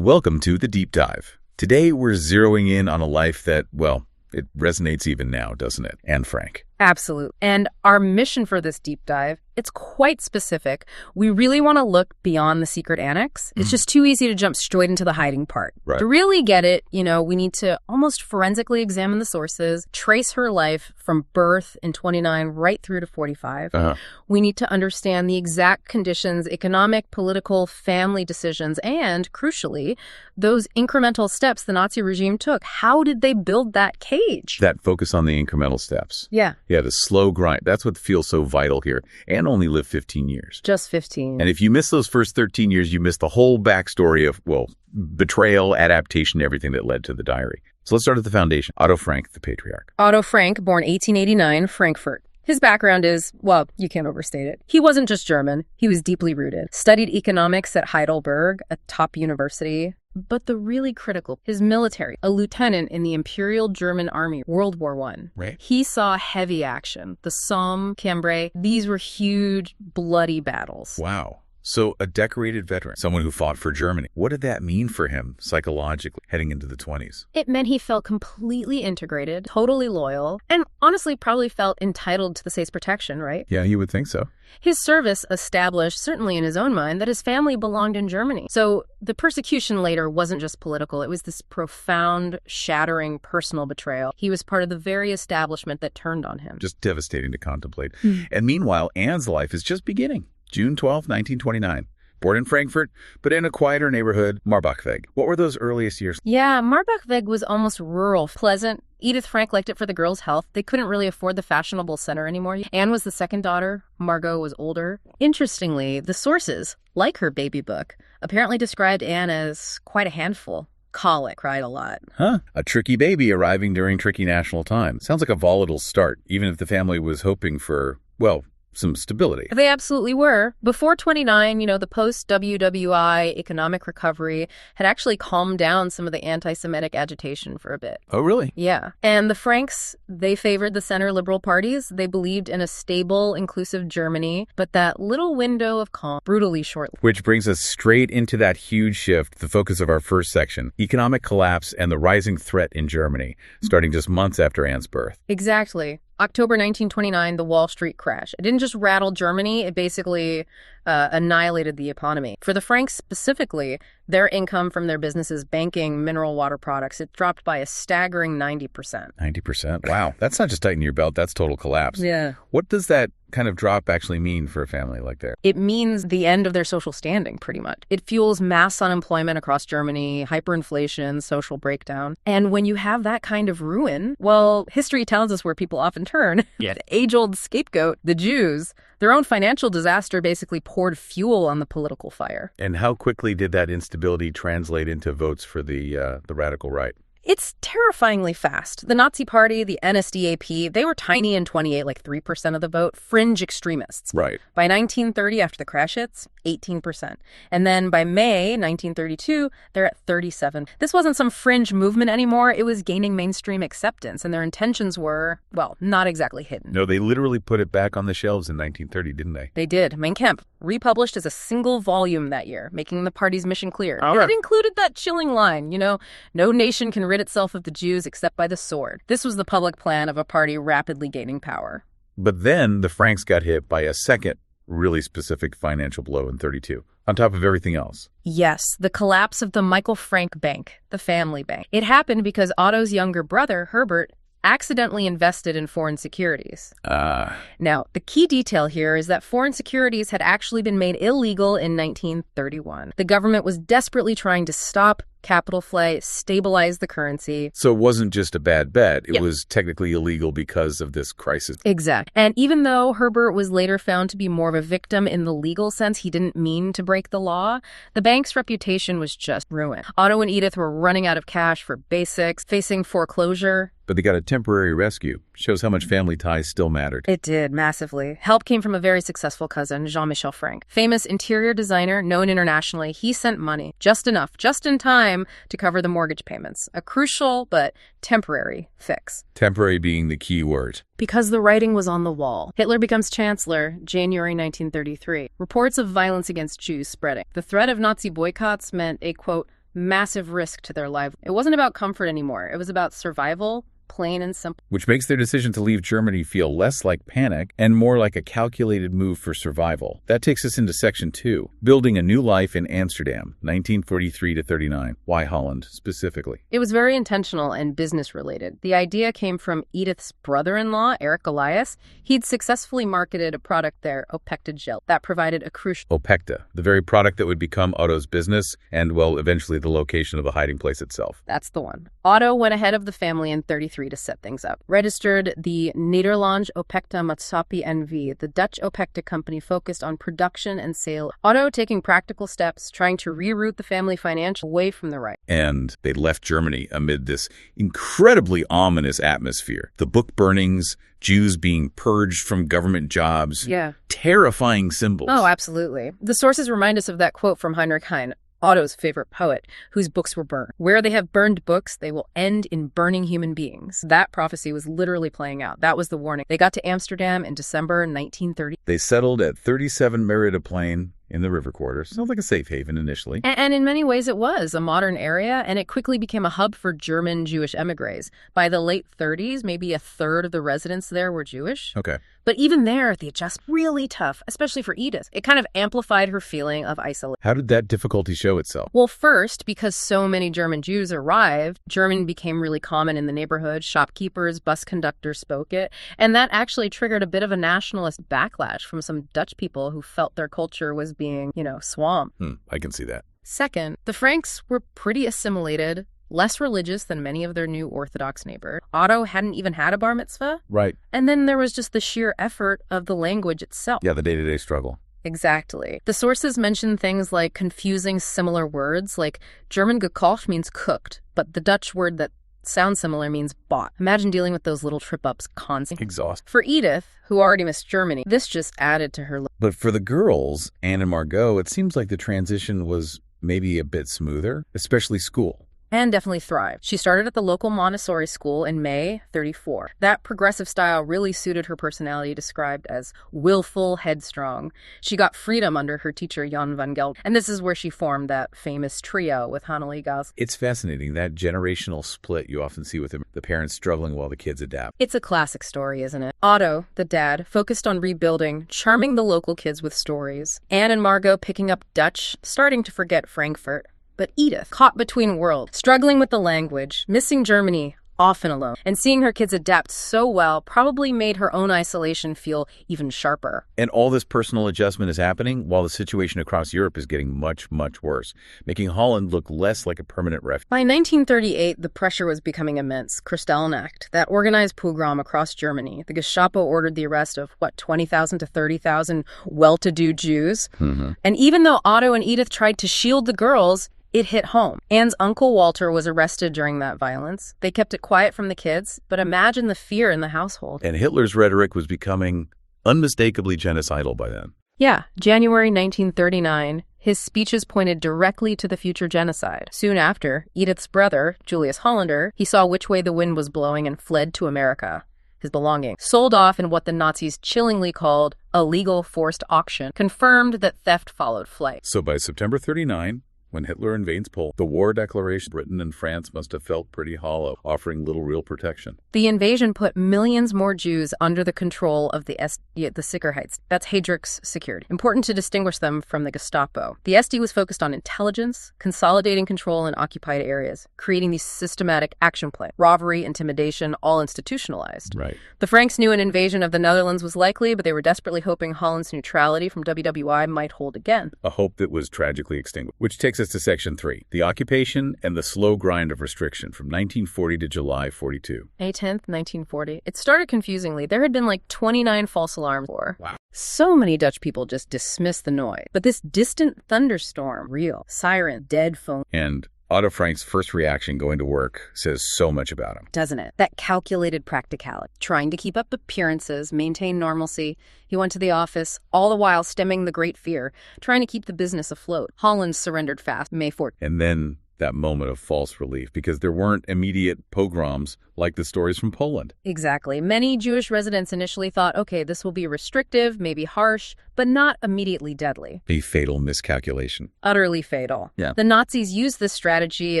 Welcome to The Deep Dive. Today we're zeroing in on a life that, well, it resonates even now, doesn't it? Anne Frank. Absolutely. And our mission for this deep dive, it's quite specific. We really want to look beyond the secret annex. It's just too easy to jump straight into the hiding part. Right. To really get it, we need to almost forensically examine the sources, trace her life from birth in 29 right through to 45. We need to understand the exact conditions, economic, political, family decisions, and, crucially, those incremental steps the Nazi regime took. How did they build that cage? That focus on the incremental steps. Yeah. Yeah, the slow grind. That's what feels so vital here. Anne only lived 15 years. Just 15. And if you miss those first 13 years, you miss the whole backstory of, well, betrayal, adaptation, everything that led to the diary. So let's start at the foundation. Otto Frank, the patriarch. Otto Frank, born 1889, Frankfurt. His background is, well, you can't overstate it. He wasn't just German. He was deeply rooted. Studied economics at Heidelberg, a top university. But the really critical, his military, a lieutenant in the Imperial German Army, World War I. Right. He saw heavy action. The Somme, Cambrai, these were huge, bloody battles. Wow. So a decorated veteran, someone who fought for Germany. What did that mean for him psychologically heading into the 20s? It meant he felt completely integrated, totally loyal, and honestly probably felt entitled to the state's protection, right? Yeah, you would think so. His service established, certainly in his own mind, that his family belonged in Germany. So the persecution later wasn't just political. It was this profound, shattering personal betrayal. He was part of the very establishment that turned on him. Just devastating to contemplate. And meanwhile, Anne's life is just beginning. June 12, 1929. Born in Frankfurt, but in a quieter neighborhood, Marbachweg. What were those earliest years? Yeah, Marbachweg was almost rural, pleasant. Edith Frank liked it for the girls' health. They couldn't really afford the fashionable center anymore. Anne was the second daughter. Margot was older. Interestingly, the sources, like her baby book, apparently described Anne as quite a handful. Colic, cried a lot. Huh? A tricky baby arriving during tricky national time. Sounds like a volatile start, even if the family was hoping for, well, some stability. They absolutely were. Before 29, the post-WWII economic recovery had actually calmed down some of the anti-Semitic agitation for a bit. Oh, really? Yeah. And the Franks, they favored the center liberal parties. They believed in a stable, inclusive Germany, but that little window of calm, brutally short. Which brings us straight into that huge shift, the focus of our first section, economic collapse and the rising threat in Germany, starting just months after Anne's birth. Exactly. October 1929, the Wall Street crash. It didn't just rattle Germany, it basically annihilated the economy. For the Franks specifically, their income from their businesses banking mineral water products, it dropped by a staggering 90%. 90%? Wow. That's not just tightening your belt, that's total collapse. Yeah. What does that kind of drop actually mean for a family like that? It means the end of their social standing, pretty much. It fuels mass unemployment across Germany, hyperinflation, social breakdown. And when you have that kind of ruin, well, history tells us where people often turn. Yeah. The age-old scapegoat, the Jews, their own financial disaster basically poured fuel on the political fire. And how quickly did that instability translate into votes for the radical right? It's terrifyingly fast. The Nazi Party, the NSDAP, they were tiny in 28, like 3% of the vote, fringe extremists. Right. By 1930, after the crash hits, 18%. And then by May 1932, they're at 37. This wasn't some fringe movement anymore. It was gaining mainstream acceptance, and their intentions were, well, not exactly hidden. No, they literally put it back on the shelves in 1930, didn't they? They did. Mein Kampf, republished as a single volume that year, making the party's mission clear. All right. It included that chilling line, no nation can rid itself of the Jews except by the sword. This was the public plan of a party rapidly gaining power. But then the Franks got hit by a second really specific financial blow in 32, on top of everything else. Yes, the collapse of the Michael Frank Bank, the family bank. It happened because Otto's younger brother, Herbert, accidentally invested in foreign securities. Now, the key detail here is that foreign securities had actually been made illegal in 1931. The government was desperately trying to stop capital flight, stabilize the currency. So it wasn't just a bad bet. It Yep. was technically illegal because of this crisis. Exact. And even though Herbert was later found to be more of a victim in the legal sense, he didn't mean to break the law, the bank's reputation was just ruined. Otto and Edith were running out of cash for basics, facing foreclosure. But they got a temporary rescue. Shows how much family ties still mattered. It did, massively. Help came from a very successful cousin, Jean-Michel Frank. Famous interior designer, known internationally, he sent money, just enough, just in time to cover the mortgage payments. A crucial but temporary fix. Temporary being the key word. Because the writing was on the wall. Hitler becomes chancellor, January 1933. Reports of violence against Jews spreading. The threat of Nazi boycotts meant a, quote, massive risk to their life. It wasn't about comfort anymore. It was about survival, plain and simple. Which makes their decision to leave Germany feel less like panic and more like a calculated move for survival. That takes us into Section 2, building a new life in Amsterdam, 1943 to 39. Why Holland, specifically? It was very intentional and business-related. The idea came from Edith's brother-in-law, Eric Elias. He'd successfully marketed a product there, Opekta gel, that provided a crucial... Opekta, the very product that would become Otto's business and, well, eventually the location of the hiding place itself. That's the one. Otto went ahead of the family in 33 to set things up. Registered the Nederlands Opekta Maatschappij NV, the Dutch Opekta company focused on production and sale. Otto taking practical steps, trying to reroute the family financial away from the right. And they left Germany amid this incredibly ominous atmosphere. The book burnings, Jews being purged from government jobs. Yeah. Terrifying symbols. Oh, absolutely. The sources remind us of that quote from Heinrich Heine, Otto's favorite poet, whose books were burned. Where they have burned books, they will end in burning human beings. That prophecy was literally playing out. That was the warning. They got to Amsterdam in December 1930. They settled at 37 Meridiplein in the river quarters. Sounds like a safe haven initially. And in many ways it was a modern area, and it quickly became a hub for German Jewish emigres. By the late 30s, maybe a third of the residents there were Jewish. Okay. But even there, the adjustment really tough, especially for Edith. It kind of amplified her feeling of isolation. How did that difficulty show itself? Well, first, because so many German Jews arrived, German became really common in the neighborhood. Shopkeepers, bus conductors spoke it. And that actually triggered a bit of a nationalist backlash from some Dutch people who felt their culture was being, swamped. I can see that. Second, the Franks were pretty assimilated, less religious than many of their new Orthodox neighbors. Otto hadn't even had a bar mitzvah. Right. And then there was just the sheer effort of the language itself. Yeah, the day-to-day struggle. Exactly. The sources mention things like confusing similar words, like German gekocht means cooked, but the Dutch word that sounds similar means bought. Imagine dealing with those little trip-ups constantly. Exhaust. For Edith, who already missed Germany, this just added to her. But for the girls, Anne and Margot, it seems like the transition was maybe a bit smoother, especially school. And definitely thrived. She started at the local Montessori school in May 34. That progressive style really suited her personality, described as willful, headstrong. She got freedom under her teacher, Jan van Geld. And this is where she formed that famous trio with Hannelie Gas. It's fascinating, that generational split you often see with the parents struggling while the kids adapt. It's a classic story, isn't it? Otto, the dad, focused on rebuilding, charming the local kids with stories. Anne and Margot picking up Dutch, starting to forget Frankfurt. But Edith, caught between worlds, struggling with the language, missing Germany, often alone, and seeing her kids adapt so well probably made her own isolation feel even sharper. And all this personal adjustment is happening while the situation across Europe is getting much, much worse, making Holland look less like a permanent refuge. By 1938, the pressure was becoming immense. Kristallnacht, that organized pogrom across Germany. The Gestapo ordered the arrest of, 20,000 to 30,000 well-to-do Jews. Mm-hmm. And even though Otto and Edith tried to shield the girls, it hit home. Anne's uncle Walter was arrested during that violence. They kept it quiet from the kids, but imagine the fear in the household. And Hitler's rhetoric was becoming unmistakably genocidal by then. Yeah, January 1939, his speeches pointed directly to the future genocide. Soon after, Edith's brother, Julius Hollander, he saw which way the wind was blowing and fled to America. His belongings, sold off in what the Nazis chillingly called a legal forced auction, confirmed that theft followed flight. So by September 39, when Hitler invades Poland, the war declaration, Britain and France must have felt pretty hollow, offering little real protection. The invasion put millions more Jews under the control of the Sicherheits. That's Heydrich's security. Important to distinguish them from the Gestapo. The SD was focused on intelligence, consolidating control in occupied areas, creating these systematic action plans. Robbery, intimidation, all institutionalized. Right. The Franks knew an invasion of the Netherlands was likely, but they were desperately hoping Holland's neutrality from WWII might hold again. A hope that was tragically extinguished, which takes us to Section 3, the occupation and the slow grind of restriction from 1940 to July 42. May 10th, 1940. It started confusingly. There had been 29 false alarms. Wow. So many Dutch people just dismissed the noise. But this distant thunderstorm, real, siren, dead phone. And Otto Frank's first reaction going to work says so much about him. Doesn't it? That calculated practicality. Trying to keep up appearances, maintain normalcy. He went to the office, all the while stemming the great fear, trying to keep the business afloat. Holland surrendered fast, May 4th. And then that moment of false relief, because there weren't immediate pogroms like the stories from Poland. Exactly. Many Jewish residents initially thought, okay, this will be restrictive, maybe harsh, but not immediately deadly. A fatal miscalculation. Utterly fatal. Yeah. The Nazis used this strategy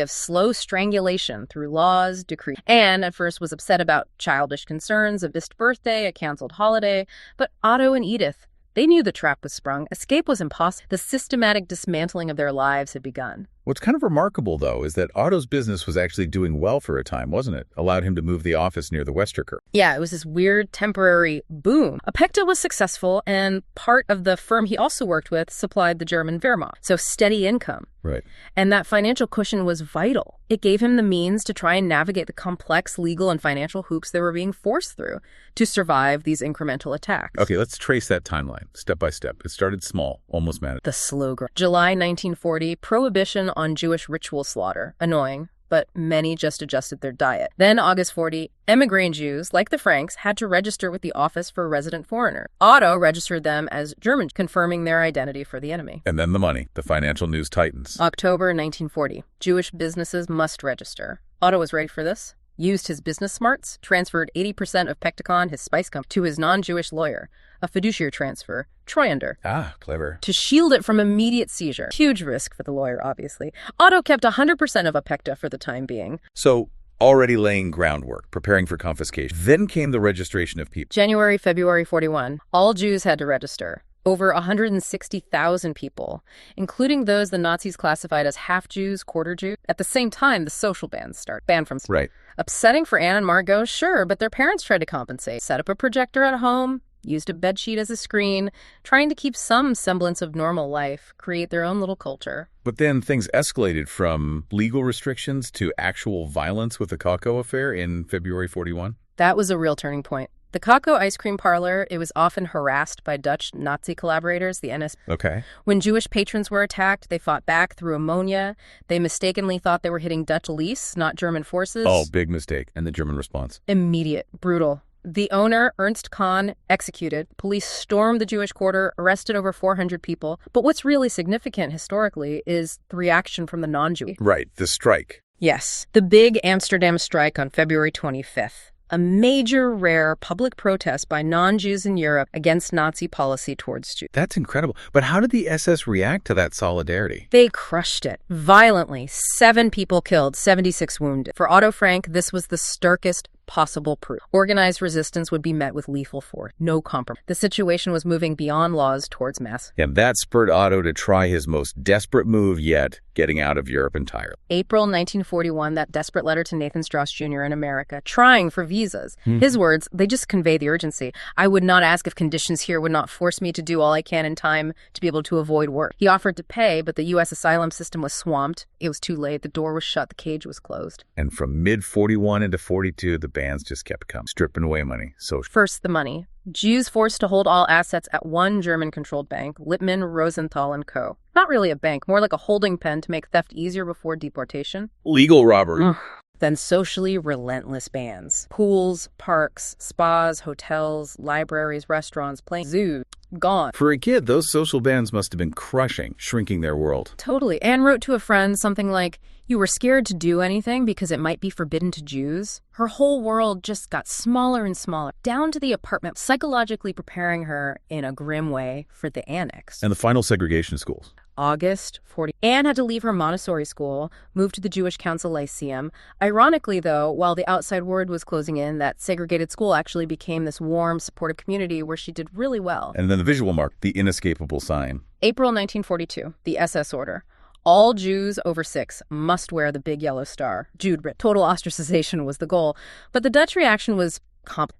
of slow strangulation through laws, decrees. Anne at first was upset about childish concerns, a missed birthday, a canceled holiday, but Otto and Edith, they knew the trap was sprung. Escape was impossible. The systematic dismantling of their lives had begun. What's kind of remarkable, though, is that Otto's business was actually doing well for a time, wasn't it? Allowed him to move the office near the Westerker. Yeah, it was this weird temporary boom. Apecta was successful, and part of the firm he also worked with supplied the German Wehrmacht. So steady income. Right. And that financial cushion was vital. It gave him the means to try and navigate the complex legal and financial hoops they were being forced through to survive these incremental attacks. Okay, let's trace that timeline, step by step. It started small, almost managed. The slow growth. July 1940, prohibition on Jewish ritual slaughter. Annoying, but many just adjusted their diet. Then August 40, emigre Jews, like the Franks, had to register with the Office for Resident Foreigner. Otto registered them as German, confirming their identity for the enemy. And then the money. The financial news tightens. October 1940, Jewish businesses must register. Otto was ready for this. Used his business smarts, transferred 80% of Pecticon, his spice company, to his non-Jewish lawyer, a fiduciary transfer, Treuhänder. Ah, clever. To shield it from immediate seizure. Huge risk for the lawyer, obviously. Otto kept 100% of Apecta for the time being. So, already laying groundwork, preparing for confiscation. Then came the registration of people. January, February 41, all Jews had to register. Over 160,000 people, including those the Nazis classified as half-Jews, quarter-Jews. At the same time, the social bans start. Ban from... Right. Upsetting for Anne and Margot, sure, but their parents tried to compensate. Set up a projector at home, used a bedsheet as a screen, trying to keep some semblance of normal life, create their own little culture. But then things escalated from legal restrictions to actual violence with the Kakao affair in February 41. That was a real turning point. The Kakao ice cream parlor, it was often harassed by Dutch Nazi collaborators, the NS. Okay. When Jewish patrons were attacked, they fought back through ammonia. They mistakenly thought they were hitting Dutch police, not German forces. Oh, big mistake. And the German response? Immediate, brutal. The owner, Ernst Kahn, executed. Police stormed the Jewish quarter, arrested over 400 people. But what's really significant historically is the reaction from the non-Jews. Right, the strike. Yes, the big Amsterdam strike on February 25th. A major, rare public protest by non-Jews in Europe against Nazi policy towards Jews. That's incredible. But how did the SS react to that solidarity? They crushed it violently. 7 people killed, 76 wounded. For Otto Frank, this was the starkest possible proof. Organized resistance would be met with lethal force. No compromise. The situation was moving beyond laws towards mass. And that spurred Otto to try his most desperate move yet, getting out of Europe entirely. April 1941, that desperate letter to Nathan Strauss Jr. in America, trying for visas. His words, they just convey the urgency. I would not ask if conditions here would not force me to do all I can in time to be able to avoid work. He offered to pay, but the U.S. asylum system was swamped. It was too late. The door was shut. The cage was closed. And from mid-41 into 42, the bans just kept coming, stripping away money. So first, the money. Jews forced to hold all assets at one German-controlled bank, Lippmann, Rosenthal & Co. Not really a bank, more like a holding pen to make theft easier before deportation. Legal robbery. Then socially relentless bans. Pools, parks, spas, hotels, libraries, restaurants, planes, zoos, gone. For a kid, those social bans must have been crushing, shrinking their world. Totally. Anne wrote to a friend something like, "You were scared to do anything because it might be forbidden to Jews." Her whole world just got smaller and smaller, down to the apartment, psychologically preparing her in a grim way for the Annex. And the final segregation schools. August 40. Anne had to leave her Montessori school, move to the Jewish Council Lyceum. Ironically, though, while the outside world was closing in, that segregated school actually became this warm, supportive community where she did really well. And then the visual mark, the inescapable sign. April 1942, the SS order. All Jews over 6 must wear the big yellow star. Jude writ. Total ostracization was the goal. But the Dutch reaction was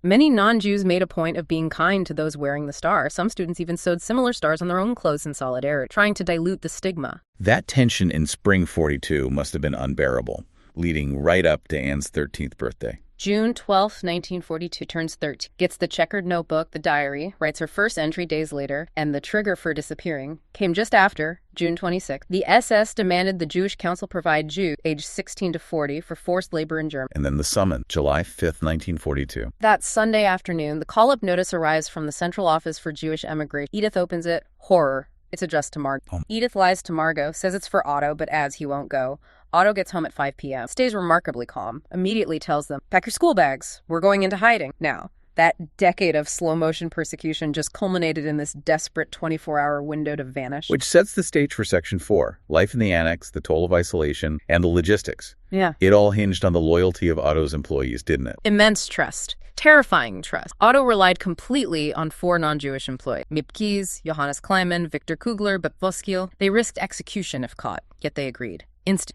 many non-Jews made a point of being kind to those wearing the star. Some students even sewed similar stars on their own clothes in solidarity, trying to dilute the stigma. That tension in spring 42 must have been unbearable, leading right up to Anne's 13th birthday. June 12th, 1942, turns 13, gets the checkered notebook, the diary, writes her first entry days later, and the trigger for disappearing came just after, June 26th. The SS demanded the Jewish Council provide Jews aged 16 to 40 for forced labor in Germany. And then the summon, July 5th, 1942. That Sunday afternoon, the call-up notice arrives from the Central Office for Jewish Emigration. Edith opens it. Horror. It's addressed to Margot. Edith lies to Margot, says it's for Otto, but adds he won't go. Otto gets home at 5 p.m., stays remarkably calm, immediately tells them, "Pack your school bags. We're going into hiding." Now, that decade of slow-motion persecution just culminated in this desperate 24-hour window to vanish. Which sets the stage for Section 4, life in the Annex, the toll of isolation, and the logistics. Yeah. It all hinged on the loyalty of Otto's employees, didn't it? Immense trust. Terrifying trust. Otto relied completely on 4 non-Jewish employees. Mipkes, Johannes Kleiman, Victor Kugler, Bepvoskiel. They risked execution if caught, yet they agreed.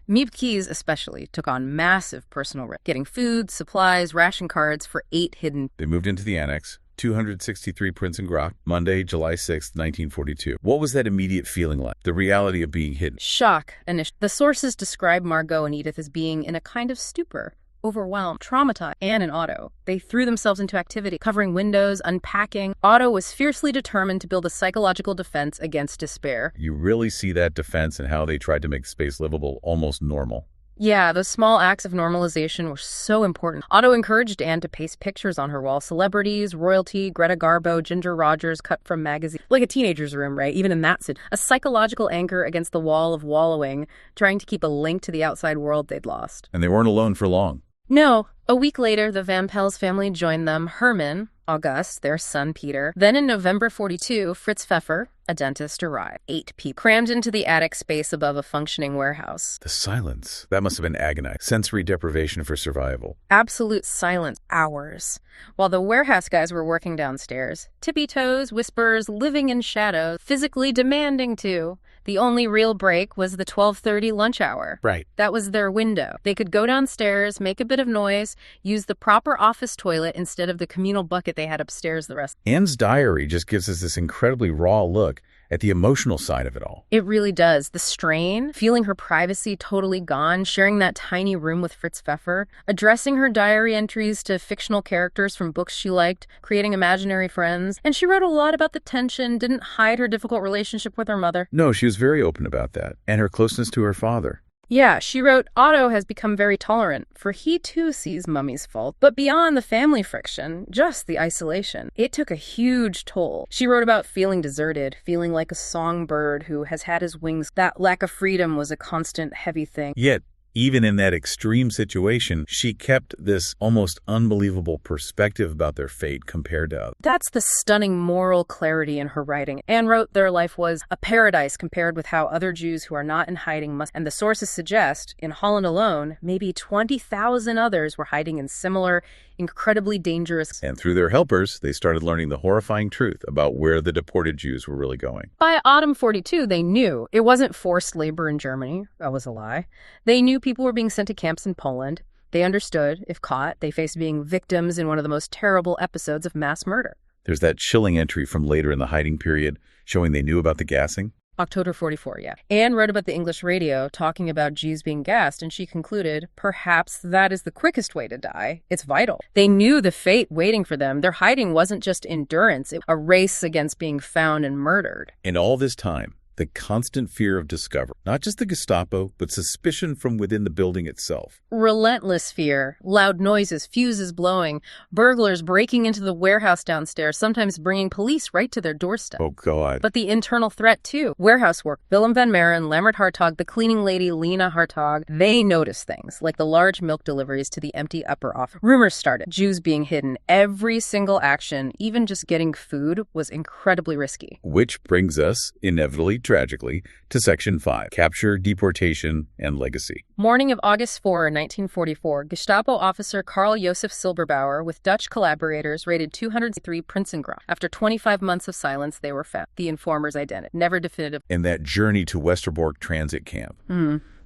Mipkes especially took on massive personal risk, getting food, supplies, ration cards for 8 hidden. They moved into the Annex, 263 Prince and Grach, Monday, July 6, 1942. What was that immediate feeling like? The reality of being hidden? Shock. The sources describe Margot and Edith as being in a kind of stupor. Overwhelmed, traumatized. Anne and Otto, they threw themselves into activity, covering windows, unpacking. Otto was fiercely determined to build a psychological defense against despair. You really see that defense and how they tried to make the space livable, almost normal. Yeah, those small acts of normalization were so important. Otto encouraged Anne to paste pictures on her wall. Celebrities, royalty, Greta Garbo, Ginger Rogers, cut from magazines. Like a teenager's room, right? Even in that a psychological anchor against the wall of wallowing, trying to keep a link to the outside world they'd lost. And they weren't alone for long. No. A week later, the Van Pels family joined them. Herman, August, their son Peter. Then in November 42, Fritz Pfeffer, a dentist, arrived. 8 people crammed into the attic space above a functioning warehouse. The silence. That must have been agonizing. Sensory deprivation for survival. Absolute silence. Hours. While the warehouse guys were working downstairs. Tippy-toes, whispers, living in shadows, physically demanding to. The only real break was the 12:30 lunch hour. Right. That was their window. They could go downstairs, make a bit of noise, use the proper office toilet instead of the communal bucket they had upstairs the rest. Anne's diary just gives us this incredibly raw look at the emotional side of it all. It really does. The strain, feeling her privacy totally gone, sharing that tiny room with Fritz Pfeffer, addressing her diary entries to fictional characters from books she liked, creating imaginary friends. And she wrote a lot about the tension, didn't hide her difficult relationship with her mother. No, she was very open about that, and her closeness to her father. Yeah, she wrote, Otto has become very tolerant, for he too sees Mummy's fault. But beyond the family friction, just the isolation, it took a huge toll. She wrote about feeling deserted, feeling like a songbird who has had his wings. That lack of freedom was a constant, heavy thing. Yet, even in that extreme situation, she kept this almost unbelievable perspective about their fate compared to others. That's the stunning moral clarity in her writing. Anne wrote their life was a paradise compared with how other Jews who are not in hiding must. And the sources suggest, in Holland alone, maybe 20,000 others were hiding in similar, incredibly dangerous. And through their helpers, they started learning the horrifying truth about where the deported Jews were really going. By autumn 42, they knew it wasn't forced labor in Germany. That was a lie. They knew people were being sent to camps in Poland. They understood, if caught, they faced being victims in one of the most terrible episodes of mass murder. There's that chilling entry from later in the hiding period showing they knew about the gassing. October 44, yeah. Anne wrote about the English radio talking about Jews being gassed, and she concluded, perhaps that is the quickest way to die. It's vital. They knew the fate waiting for them. Their hiding wasn't just endurance, it was a race against being found and murdered. And all this time, the constant fear of discovery, not just the Gestapo, but suspicion from within the building itself. Relentless fear, loud noises, fuses blowing, burglars breaking into the warehouse downstairs, sometimes bringing police right to their doorstep. Oh, God. But the internal threat, too. Warehouse work. Willem van Maren, Lammert Hartog, the cleaning lady, Lena Hartog, they noticed things, like the large milk deliveries to the empty upper office. Rumors started. Jews being hidden. Every single action, even just getting food, was incredibly risky. Which brings us, inevitably, tragically, to Section 5, capture, deportation, and legacy. Morning of August 4, 1944, Gestapo officer Karl Josef Silberbauer with Dutch collaborators raided 203 Prinsengracht. After 25 months of silence, they were found. The informer's identity, never definitive. And that journey to Westerbork transit camp.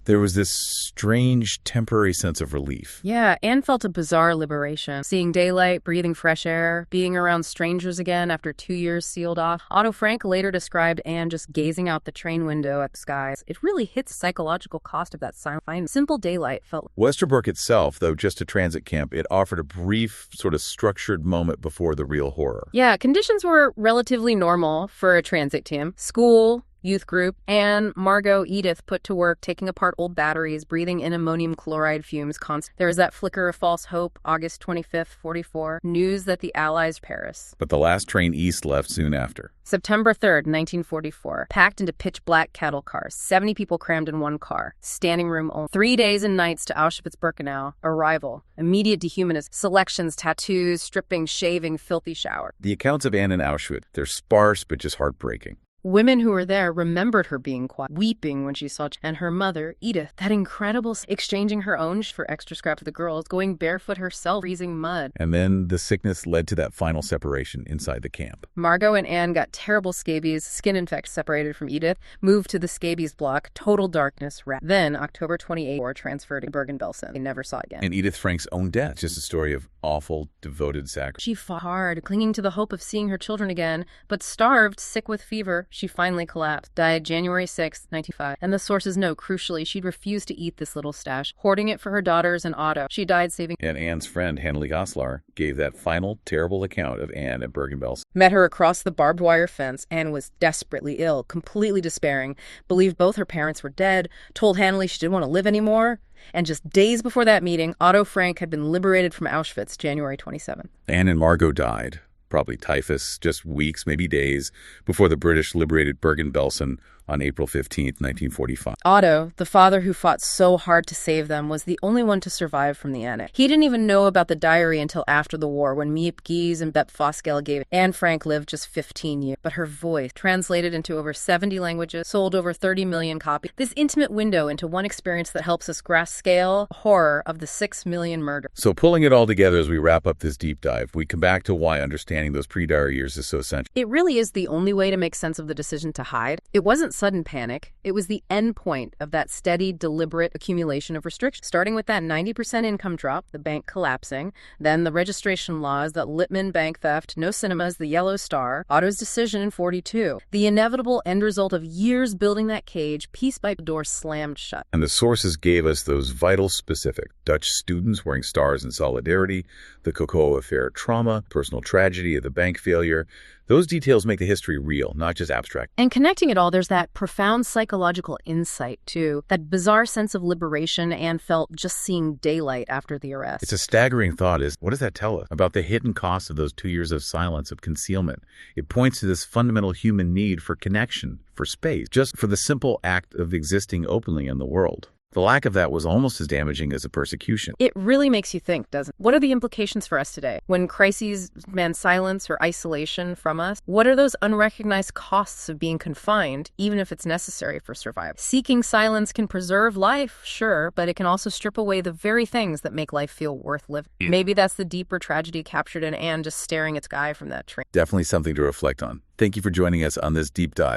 There was this strange temporary sense of relief. Yeah, Anne felt a bizarre liberation. Seeing daylight, breathing fresh air, being around strangers again after 2 years sealed off. Otto Frank later described Anne just gazing out the train window at the skies. It really hits the psychological cost of that silent. Simple daylight felt. Westerbork itself, though just a transit camp, it offered a brief, sort of structured moment before the real horror. Yeah, conditions were relatively normal for a transit camp. School, youth group, and Margot Edith put to work taking apart old batteries, breathing in ammonium chloride fumes constantly. There was that flicker of false hope, August 25th, 44, news that the Allies Paris. But the last train east left soon after. September 3rd, 1944, packed into pitch-black cattle cars, 70 people crammed in one car, standing room only. 3 days and nights to Auschwitz-Birkenau, arrival, immediate dehumanization, selections, tattoos, stripping, shaving, filthy shower. The accounts of Anne in Auschwitz, they're sparse but just heartbreaking. Women who were there remembered her being quiet, weeping when she saw, and her mother, Edith, that incredible, exchanging her own for extra scrap for the girls, going barefoot herself, freezing mud. And then the sickness led to that final separation inside the camp. Margot and Anne got terrible scabies, skin infection, separated from Edith, moved to the scabies block, total darkness, Then, October 28th, or transferred to Bergen-Belsen. They never saw again. And Edith Frank's own death, just a story of awful, devoted sacrifice. She fought hard, clinging to the hope of seeing her children again, but starved, sick with fever, she finally collapsed. Died January 6, 1905. And the sources note, crucially, she'd refused to eat this little stash, hoarding it for her daughters and Otto. She died saving... And Anne's friend, Hanley Goslar, gave that final, terrible account of Anne at Bergen-Belsen. Met her across the barbed wire fence. Anne was desperately ill, completely despairing, believed both her parents were dead, told Hanley she didn't want to live anymore. And just days before that meeting, Otto Frank had been liberated from Auschwitz, January 27th. Anne and Margot died. Probably typhus, just weeks, maybe days, before the British liberated Bergen-Belsen on April 15, 1945. Otto, the father who fought so hard to save them, was the only one to survive from the Annex. He didn't even know about the diary until after the war, when Miep Gies and Bep Foskel gave it. Anne Frank lived just 15 years, but her voice, translated into over 70 languages, sold over 30 million copies. This intimate window into one experience that helps us grasp scale, horror of the 6 million murders. So pulling it all together as we wrap up this deep dive, we come back to why understanding those pre-diary years is so essential. It really is the only way to make sense of the decision to hide. It wasn't sudden panic. It was the end point of that steady, deliberate accumulation of restrictions, starting with that 90% income drop, the bank collapsing, then the registration laws, that Lippmann bank theft, no cinemas, the Yellow Star, Otto's decision in 42, the inevitable end result of years building that cage, piece by door slammed shut. And the sources gave us those vital specific Dutch students wearing stars in solidarity, the Cocoa affair trauma, personal tragedy of the bank failure. Those details make the history real, not just abstract. And connecting it all, there's that profound psychological insight, too. That bizarre sense of liberation Anne felt just seeing daylight after the arrest. It's a staggering thought. What does that tell us about the hidden cost of those 2 years of silence, of concealment? It points to this fundamental human need for connection, for space, just for the simple act of existing openly in the world. The lack of that was almost as damaging as a persecution. It really makes you think, doesn't it? What are the implications for us today? When crises demand silence or isolation from us, what are those unrecognized costs of being confined, even if it's necessary for survival? Seeking silence can preserve life, sure, but it can also strip away the very things that make life feel worth living. Yeah. Maybe that's the deeper tragedy captured in Anne just staring at Guy from that train. Definitely something to reflect on. Thank you for joining us on this deep dive.